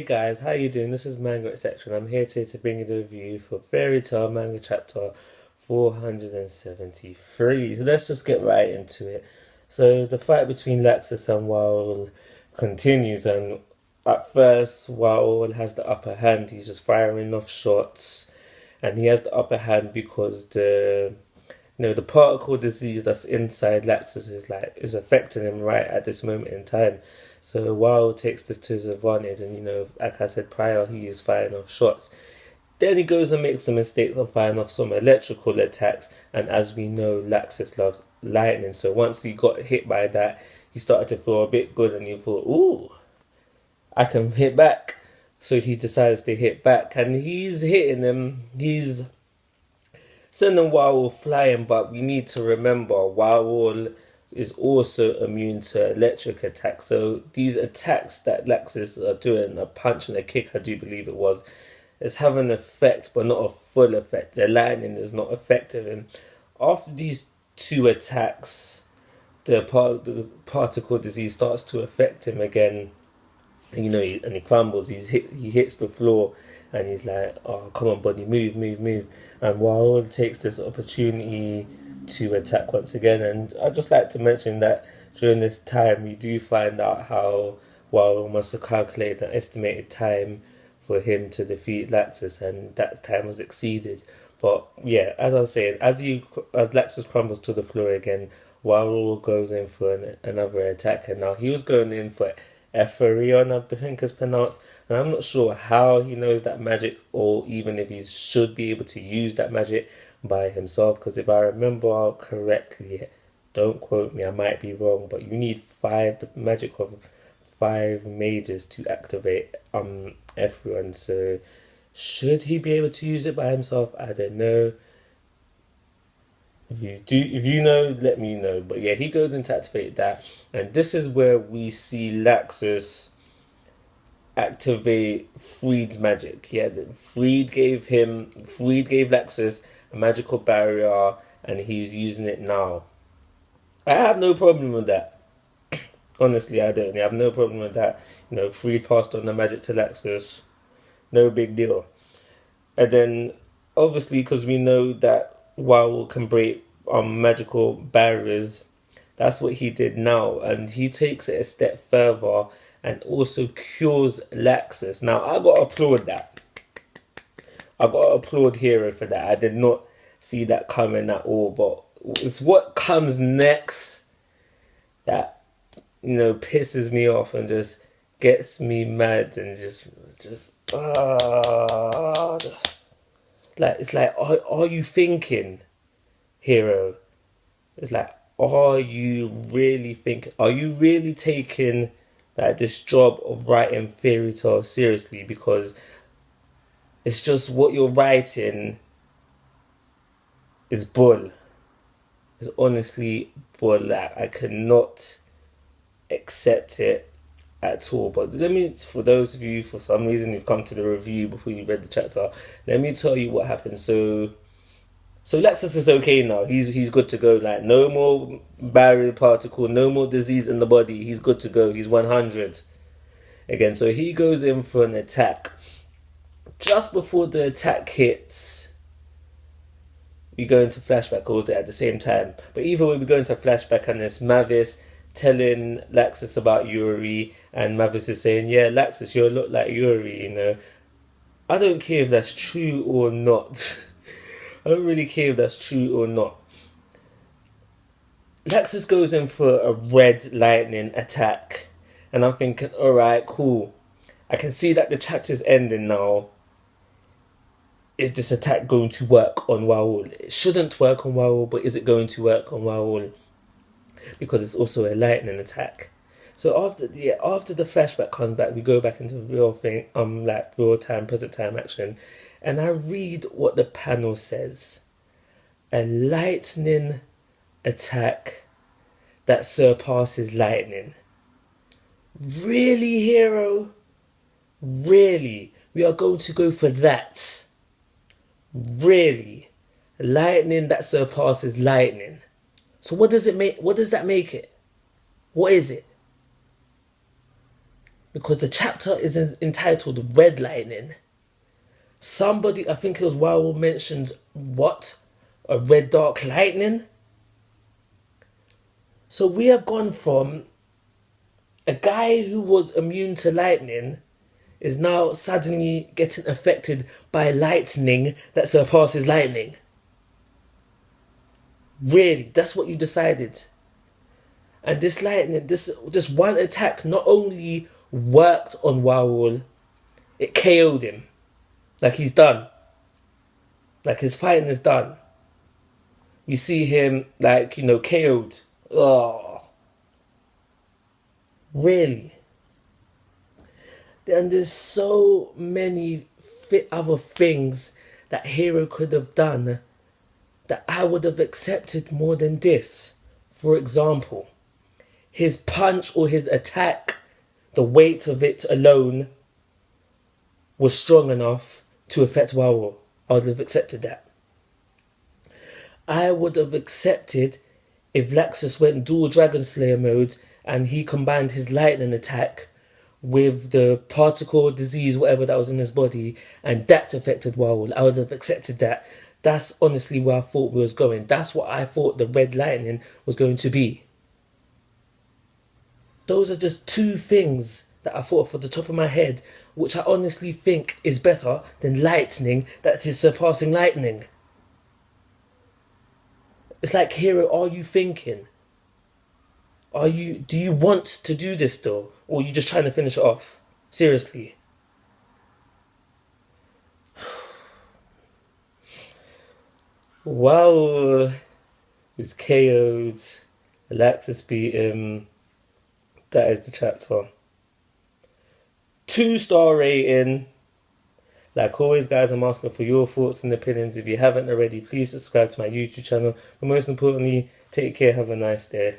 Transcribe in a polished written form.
guys, how you doing? This is Manga, etc. I'm here today to bring you the review for Fairy Tail Manga Chapter 473. So let's just get right into it. So the fight between Laxus and Waol continues, and at first Waol has the upper hand. He's just firing off shots, and he has the upper hand because the particle disease that's inside Laxus is affecting him right at this moment in time. So Wild takes this to his advantage, and like I said prior, he is firing off shots. Then he goes and makes some mistakes on firing off some electrical attacks, and as we know, Laxus loves lightning. So once he got hit by that, he started to feel a bit good, and he thought, "Ooh, I can hit back." So he decides to hit back, and he's hitting him. He's sending Waol flying, but we need to remember Waol is also immune to electric attacks. So these attacks that Laxus are doing, a punch and a kick, I do believe it was, is having an effect, but not a full effect. The lightning is not effective. And after these two attacks, the particle disease starts to affect him again. And, and he crumbles. He hits the floor, and he's like, "Oh, come on, buddy, move, move, move." And Wild takes this opportunity to attack once again. And I'd just like to mention that during this time, we do find out how Wild must have calculated an estimated time for him to defeat Laxus, and that time was exceeded. But yeah, as I was saying, as Laxus crumbles to the floor again, Wild goes in for another attack, and now he was going in for Ephorion, I think it's pronounced, and I'm not sure how he knows that magic, or even if he should be able to use that magic by himself, because if I remember correctly, don't quote me, I might be wrong, but you need the magic of 5 mages to activate Ephorion. So should he be able to use it by himself? I don't know. If you know, let me know. But yeah, he goes in to activate that, and this is where we see Laxus activate Freed's magic. Yeah, Freed gave Laxus a magical barrier, and he's using it now. I have no problem with that. Honestly, I don't. I have no problem with that. Freed passed on the magic to Laxus. No big deal. And then, obviously, because we know that Wow can break magical barriers, that's what he did now, and he takes it a step further and also cures Laxus. Now I gotta applaud that. I gotta applaud Hero for that. I did not see that coming at all, but it's what comes next that pisses me off and just gets me mad, and just like, it's like, are you thinking, Hero? It's like, are you really thinking? Are you really taking this job of writing fairy tales seriously? Because it's just what you're writing is bull. It's honestly bull. Like, I cannot accept it at all. But for those of you, for some reason, you've come to the review before you read the chapter, let me tell you what happened. So Laxus is okay now. He's good to go. Like, no more barrier particle, no more disease in the body. He's good to go. He's 100 again. So he goes in for an attack. Just before the attack hits, we go into flashback, or was it at the same time? But either way, we go into flashback, and it's Mavis telling Laxus about Yuri, and Mavis is saying, "Yeah, Laxus, you look like Yuri, I don't care if that's true or not." I don't really care if that's true or not. Laxus goes in for a red lightning attack, and I'm thinking, alright, cool. I can see that the chapter's ending now. Is this attack going to work on Waol? It shouldn't work on Waol, but is it going to work on Waol? Because it's also a lightning attack. So after the flashback comes back, we go back into real thing, like real time, present time action, and I read what the panel says: a lightning attack that surpasses lightning. Really, Hero? Really? We are going to go for that? Really? Lightning that surpasses lightning. So what does it make? What does that make it? What is it? because the chapter is entitled Red Lightning. Somebody, I think it was Wow, mentions what? A red dark lightning? So we have gone from a guy who was immune to lightning is now suddenly getting affected by lightning that surpasses lightning. Really, that's what you decided. And this lightning, this one attack not only worked on Warhol, it KO'd him. Like he's done. Like his fighting is done. We see him like, KO'd. Oh. Really? And there's so many other things that Hero could have done that I would have accepted more than this. For example, his punch or his attack, the weight of it alone was strong enough to affect Warhol. I would have accepted that. I would have accepted if Laxus went dual Dragon Slayer mode and he combined his lightning attack with the particle disease, whatever that was in his body, and that affected Warhol. I would have accepted that. That's honestly where I thought we was going. That's what I thought the red lightning was going to be. Those are just two things that I thought off the top of my head, which I honestly think is better than lightning that is surpassing lightning. It's like, Hero, are you thinking? Do you want to do this still? Or are you just trying to finish it off? Seriously. Wow. He's KO'd. Alexis beat him. That is the chapter. 2-star rating. Like always, guys, I'm asking for your thoughts and opinions. If you haven't already, please subscribe to my YouTube channel. But most importantly, take care. Have a nice day.